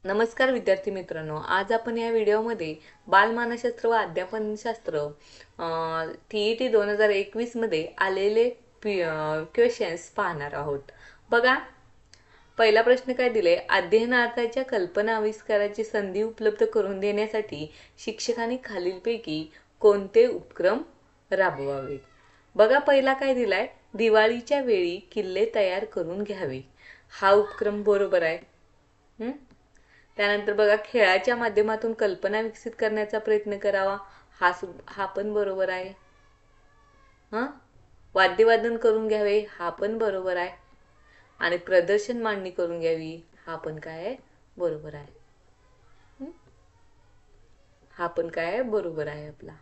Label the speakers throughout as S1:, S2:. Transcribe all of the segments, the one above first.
S1: नमस्कार विद्यार्थी मित्रांनो, आज आपण या व्हिडिओमध्ये बालमानसशास्त्र व अध्यापनशास्त्र TET 2021 मध्ये आलेले क्वेश्चन्स पाहणार आहोत. बघा, पहिला प्रश्न काय दिलाय? अध्ययनार्थाच्या कल्पना आविष्काराची संधी उपलब्ध करून देण्यासाठी शिक्षकांनी खालीलपैकी कोणते उपक्रम राबवावे? बघा, पहिला काय दिलाय? दिवाळीच्या वेळी किल्ले तयार करून घ्यावे. हा उपक्रम बरोबर आहे. त्यानंतर बघा, खेळाच्या माध्यमातून कल्पना विकसित करण्याचा प्रयत्न करावा. हा पण बरोबर आहे. वाद्यवादन करून घ्यावे. हा पण बरोबर आहे. आणि प्रदर्शन मांडणी करून घ्यावी. हा पण काय आहे? बरोबर आहे. हा पण काय आहे? बरोबर आहे आपला.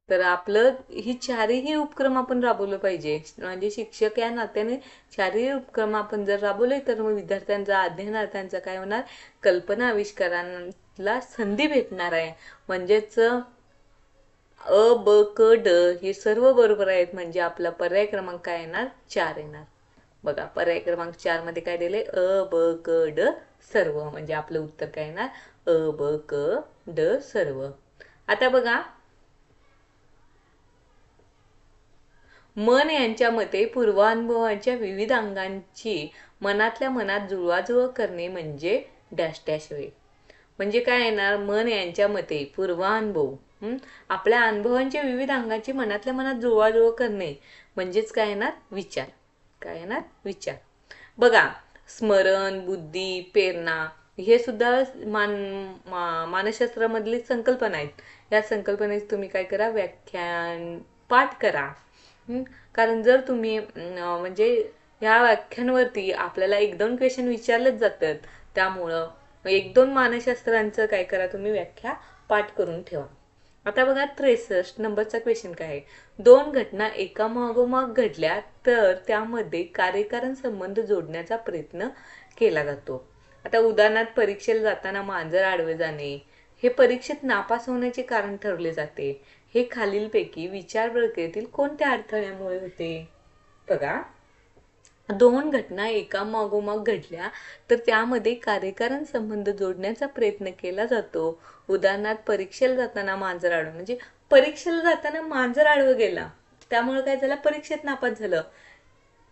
S1: तर आपलं ही चारही उपक्रम आपण राबवलं पाहिजे. म्हणजे शिक्षक या नात्याने चारही उपक्रम आपण जर राबवले तर मग विद्यार्थ्यांचा अध्ययनार्थांचा काय होणार? कल्पना आविष्काराला संधी भेटणार आहे. म्हणजेच अ ब क ड हे सर्व बरोबर आहेत. म्हणजे आपला पर्याय क्रमांक काय येणार? 4 येणार. बघा, पर्याय क्रमांक 4 मध्ये काय दिले? अ ब क ड सर्व. म्हणजे आपलं उत्तर काय येणार? अ ब क ड सर्व. आता बघा, मन यांच्या मते पूर्वानुभवाच्या विविध अंगांची मनातल्या मनात जुळवाजुळव करणे म्हणजे डॅश डॅश वे. म्हणजे काय येणार? मन यांच्या मते पूर्वानुभव, आपल्या अनुभवांच्या विविध अंगांची मनातल्या मनात जुळवाजुळव करणे म्हणजेच काय येणार? विचार. काय येणार? विचार. बघा, स्मरण, बुद्धी, प्रेरणा हे सुद्धा मानसशास्त्रामधली संकल्पना आहेत. या संकल्पनेत तुम्ही काय करा? व्याख्यान पाठ करा. कारण जर तुम्ही म्हणजे या व्याख्यांवरती आपल्याला 1-2 क्वेश्चन विचारलेच जातात. त्यामुळं 1-2 मानसशास्त्रांचं काय करा? तुम्ही व्याख्या पाठ करून ठेवा. आता बघा, 63 नंबरचा क्वेश्चन काय आहे? 2 घटना एकामागोमाग घडल्या तर त्यामध्ये कार्यकारण संबंध जोडण्याचा प्रयत्न केला जातो. आता उदाहरणार्थ, परीक्षेला जाताना मांजर आडवे जाणे हे परीक्षेत नापास होण्याचे कारण ठरले जाते. हे खालीलपैकी विचार प्रक्रियेतील कोणत्या अडथळ्यामुळे होते? बघा, 2 घटना एकामागोमाग घडल्या तर त्यामध्ये कार्यकारण संबंध जोडण्याचा प्रयत्न केला जातो. उदाहरणार्थ, परीक्षेला जाताना मांजर आडवं, म्हणजे परीक्षेला जाताना मांजर आडवं गेला, त्यामुळे काय झालं? परीक्षेत नापास झालं.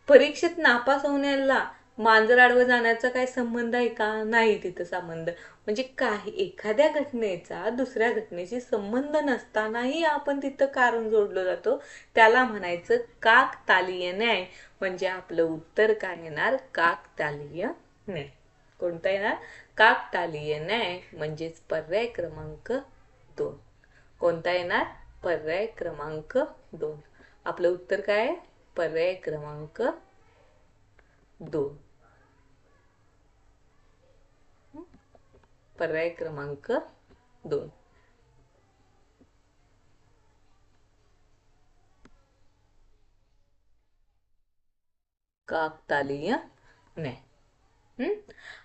S1: परीक्षेत नापास होण्याला मांजर आडवं जाण्याचा काय संबंध आहे का? नाही तिथं संबंध. म्हणजे काही एखाद्या घटनेचा दुसऱ्या घटनेशी संबंध नसतानाही आपण तिथं कारण जोडलं जातो, त्याला म्हणायचं काकतालीय न्याय. म्हणजे आपलं उत्तर काय येणार? काकतालीय न्याय. कोणता येणार? काकतालीय न्याय. म्हणजेच पर्याय क्रमांक 2. कोणता येणार? पर्याय क्रमांक 2. आपलं उत्तर काय आहे? पर्याय क्रमांक 2. पर्याय क्रमांक 2. काकतालीय न्याय.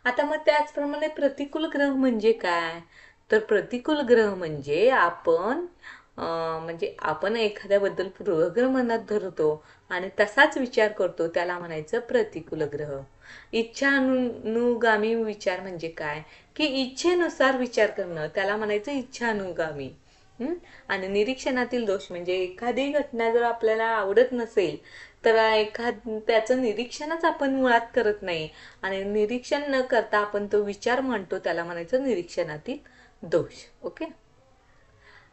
S1: आता मग त्याचप्रमाणे प्रतिकूल ग्रह म्हणजे काय? तर प्रतिकूल ग्रह म्हणजे आपण एखाद्याबद्दल पूर्वग्रह मनात धरतो आणि तसाच विचार करतो, त्याला म्हणायचं प्रतिकूल ग्रह. इच्छा अनुगामी विचार म्हणजे काय? की इच्छेनुसार विचार करणं, त्याला म्हणायचं इच्छा अनुगामी. आणि निरीक्षणातील दोष म्हणजे एखादी घटना जर आपल्याला आवडत नसेल तर त्याचं निरीक्षणच आपण मुळात करत नाही आणि निरीक्षण न करता आपण तो विचार मांडतो, त्याला म्हणायचं निरीक्षणातील दोष. ओके.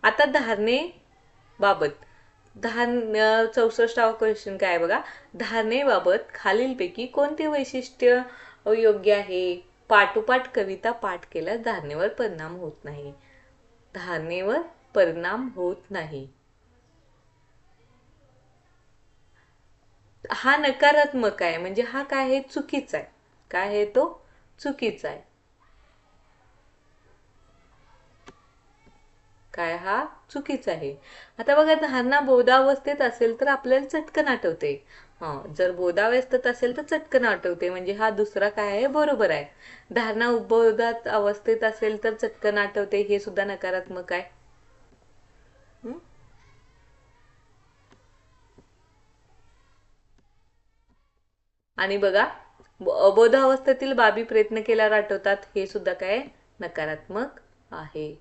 S1: आता धारणेबाबत 64वा क्वेश्चन काय बघा? धारणेबाबत खालीलपैकी कोणते वैशिष्ट्य योग्य आहे? पाठोपाठ कविता पाठ केल्यास धारणेवर परिणाम होत नाही. धारणेवर परिणाम होत नाही. हा नकारात्मक आहे. म्हणजे हा काय आहे? चुकीचा आहे. काय आहे तो? चुकीचा आहे. काय? हा चुकीचा आहे. आता बघा, धारणा बोधावस्थेत असेल तर आपल्याला चटकन आठवते. जर बोधावस्थेत असेल तर चटकन आठवते. म्हणजे हा दुसरा काय आहे? बरोबर आहे. धारणा उपबोधात अवस्थेत असेल तर चटकन आठवते, हे सुद्धा नकारात्मक आहे. आणि बघा, अबोध अवस्थेतील बाबी प्रयत्न केल्यावर आठवतात, हे सुद्धा काय नकारात्मक आहे.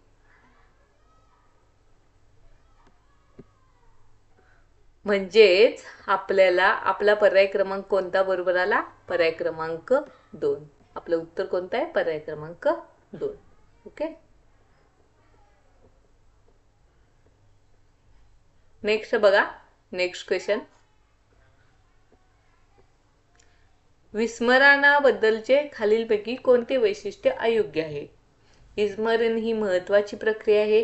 S1: म्हणजेच आपल्याला आपला पर्याय क्रमांक कोणता बरोबर आला? पर्याय क्रमांक 2. आपलं उत्तर कोणतं आहे? पर्याय क्रमांक 2. ओके. नेक्स्ट बघा, नेक्स्ट क्वेश्चन. विस्मरणाबद्दलचे खालीलपैकी कोणते वैशिष्ट्य अयोग्य आहे? विस्मरण ही महत्वाची प्रक्रिया आहे,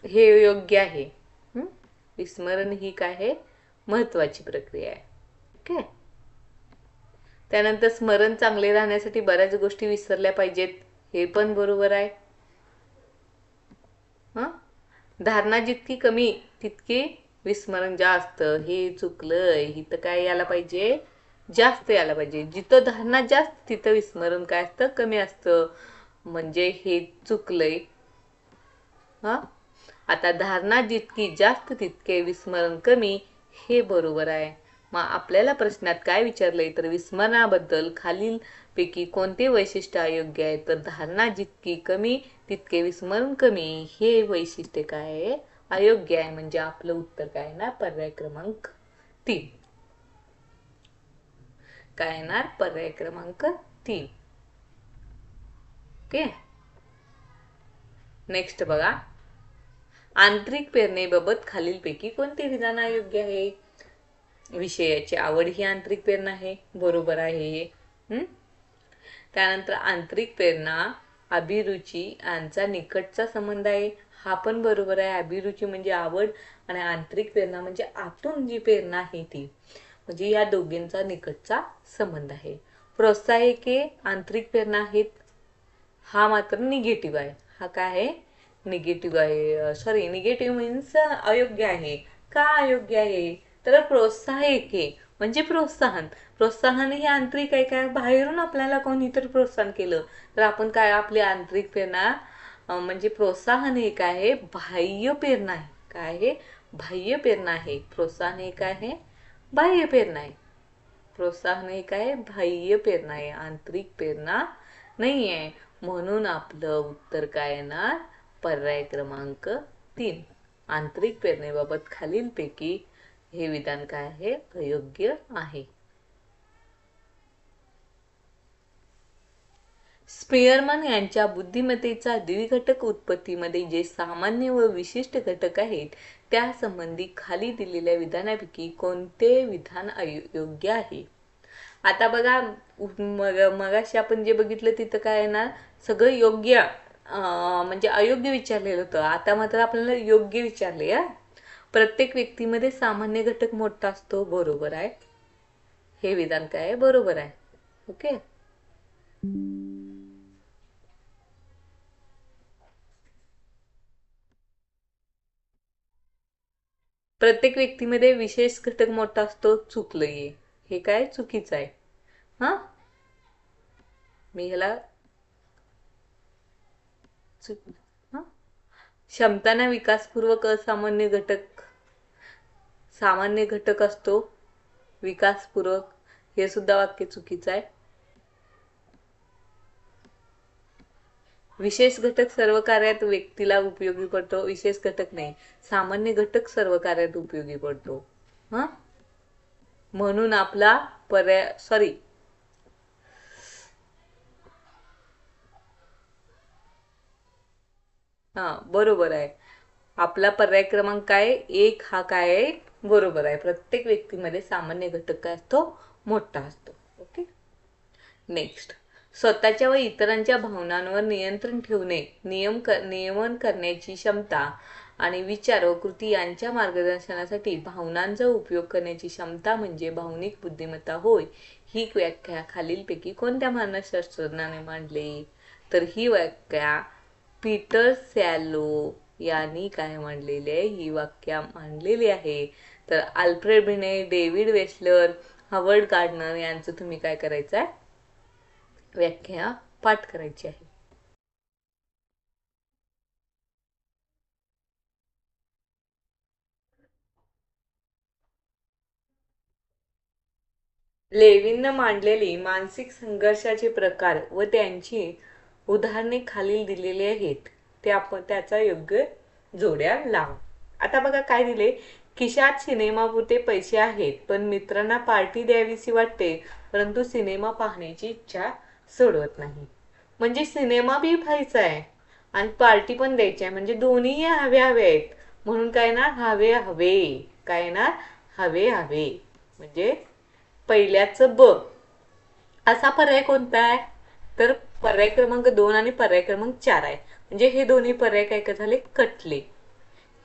S1: हे योग्य आहे. विस्मरण ही काय आहे? महत्वाची प्रक्रिया आहे. ओके. त्यानंतर स्मरण चांगले राहण्यासाठी बऱ्याच गोष्टी विसरल्या पाहिजेत, हे पण बरोबर आहे. धारणा जितकी कमी तितकी विस्मरण जास्त, हे चुकलंय, इथं काय यायला पाहिजे? जास्त यायला पाहिजे. जिथं धारणा जास्त तिथं विस्मरण काय असतं? कमी असतं. म्हणजे हे चुकलंय. आता धारणा जितकी जास्त तितके विस्मरण कमी, हे बरोबर आहे. मग आपल्याला प्रश्नात काय विचारलंय? तर विस्मरणाबद्दल खालीलपैकी कोणते वैशिष्ट्य अयोग्य आहे? तर धारणा जितकी कमी तितके विस्मरण कमी, हे वैशिष्ट्य काय आहे? अयोग्य आहे. म्हणजे आपलं उत्तर काय येणार? पर्याय क्रमांक 3. काय येणार? पर्याय क्रमांक 3. ओके. नेक्स्ट बघा, आंतरिक प्रेरणेबाबत खालीलपैकी कोणते विधान अयोग्य आहे? विषयाची आवड ही आंतरिक प्रेरणा आहे, बरोबर आहे. त्यानंतर आंतरिक प्रेरणा अभिरुची यांचा निकटचा संबंध आहे, हा पण बरोबर आहे. अभिरुची म्हणजे आवड आणि आंतरिक प्रेरणा म्हणजे आतून जी प्रेरणा आहे ती, म्हणजे या दोघींचा निकटचा संबंध आहे. प्रोत्साहके आंतरिक प्रेरणा आहेत, हा मात्र निगेटिव्ह आहे. हा काय आहे? निगेटिव्ह आहे. सॉरी, निगेटिव्ह मीन्स अयोग्य आहे. का अयोग्य आहे? तर प्रोत्साहके म्हणजे प्रोत्साहन. प्रोत्साहन हे आंतरिक आहे. काय? बाहेरून आपल्याला कोणीतरी प्रोत्साहन केलं तर आपण काय? आपली आंतरिक प्रेरणा म्हणजे प्रोत्साहन हे काय आहे? बाह्य प्रेरणा आहे. काय आहे? बाह्य प्रेरणा आहे. प्रोत्साहन हे काय आहे? बाह्य प्रेरणा आहे. प्रोत्साहन हे काय? बाह्य प्रेरणा आहे, आंतरिक प्रेरणा नाही आहे. म्हणून आपलं उत्तर काय येणार? पर्याय क्रमांक 3. आंतरिक प्रेरणेबाबत खालीलपैकी हे विधान काय आहे? अयोग्य आहे. स्पीयरमन यांच्या बुद्धिमत्तेचा द्विघटक उत्पत्तीमध्ये जे सामान्य व विशिष्ट घटक आहेत, त्यासंबंधी खाली दिलेल्या विधानापैकी कोणते विधान अयोग्य आहे? आता बघा, मगाशी आपण जे बघितलं तिथं काय येणार? सगळं योग्य म्हणजे अयोग्य विचारलेलं होतं. आता मात्र आपल्याला योग्य विचारले. प्रत्येक व्यक्तीमध्ये सामान्य घटक मोठा असतो, बरोबर आहे. हे विधान काय आहे? बरोबर आहे. ओके. प्रत्येक व्यक्तीमध्ये विशेष घटक मोठा असतो, चुकलंय. हे काय? चुकीचं आहे. मी ह्याला क्षमताना विकासपूर्वक असामान्य घटक सामान्य घटक असतो, विकासपूर्वक, हे सुद्धा वाक्य चुकीचं आहे. विशेष घटक सर्व कार्यात व्यक्तीला उपयोगी पडतो, विशेष घटक नाही. सामान्य घटक सर्व कार्यात उपयोगी पडतो. म्हणून आपला पर्याय, सॉरी, बरोबर आहे. आपला पर्याय क्रमांक काय? 1 हा काय आहे? बरोबर आहे. प्रत्येक व्यक्तीमध्ये सामान्य घटक काय असतो? मोठा असतो. ओके. नेक्स्ट, स्वतःच्या व इतरांच्या भावनांवर नियंत्रण ठेवणे, नियमन करण्याची क्षमता आणि विचार व कृती यांच्या मार्गदर्शनासाठी भावनांचा उपयोग करण्याची क्षमता म्हणजे भावनिक बुद्धिमत्ता होय. ही व्याख्या खालीलपैकी कोणत्या मानसशास्त्रज्ञाने मांडली? तर ही व्याख्या पीटर सॅलो यांनी काय मांडलेली आहे? ही व्याख्या मांडलेली आहे. तर अल्फ्रेड बिने, डेव्हिड वेसलर, हॉवर्ड गार्डनर यांचं तुम्ही काय करायचं आहे? व्याख्या पाठ करायची आहे. लेविननं मांडलेली मानसिक संघर्षाचे प्रकार व त्यांची उदाहरणे खालील दिलेली आहेत. ते आपण त्याचा योग्य जोड्या लावा. आता बघा काय दिले, खिशात सिनेमापुरते पैसे आहेत पण मित्रांना पार्टी द्यावीशी वाटते परंतु सिनेमा पाहण्याची इच्छा सोडवत नाही. म्हणजे सिनेमा बी पाहायचा आहे आणि पार्टी पण द्यायची आहे, म्हणजे दोन्ही हवे हवे आहेत. म्हणून काय ना, हवे हवे, काय ना, हवे हवे. म्हणजे पहिल्याचं ब. असा पर्याय कोणता आहे, तर पर्याय क्रमांक 2 आणि पर्याय क्रमांक 4 आहे. म्हणजे हे दोन्ही पर्याय काय काय झाले, कटले.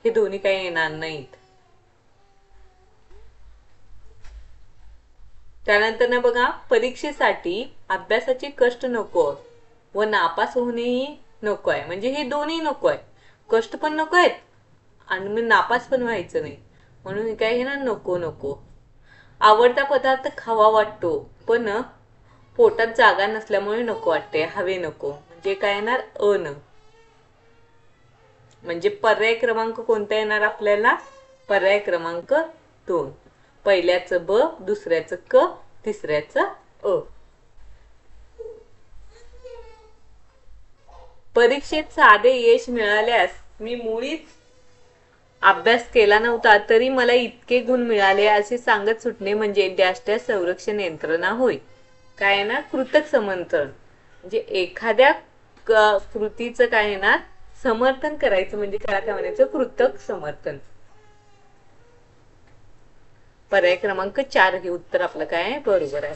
S1: हे दोन्ही काही येणार नाहीत. त्यानंतर ना बघा, परीक्षेसाठी अभ्यासाचे कष्ट नको व नापास होणेही नको आहे. म्हणजे हे दोन्ही नको आहे, कष्ट पण नको आहेत आणि मी नापास पण व्हायचं नाही. म्हणून काय हे ना, नको नको. आवडता पदार्थ खावा वाटतो पण पोटात जागा नसल्यामुळे नको वाटते, हवे नको. म्हणजे काय येणार, अन. म्हणजे पर्याय क्रमांक कोणता येणार आपल्याला, पर्याय क्रमांक 2. पहिल्याचं ब, दुसऱ्याचं क, तिसऱ्याचं अ. परीक्षेत साधे यश मिळाल्यास मी मुळीच अभ्यास केला नव्हता तरी मला इतके गुण मिळाले असे सांगत सुटणे म्हणजे डॅश डॅश संरक्षण यंत्रणा होय. काय ना, कृतक समर्थन. म्हणजे एखाद्या कृतीचं काय ना, समर्थन करायचं म्हणजे त्याला काय म्हणायचं, कृतक समर्थन. पर्याय क्रमांक 4 हे उत्तर आपलं काय बरोबर आहे.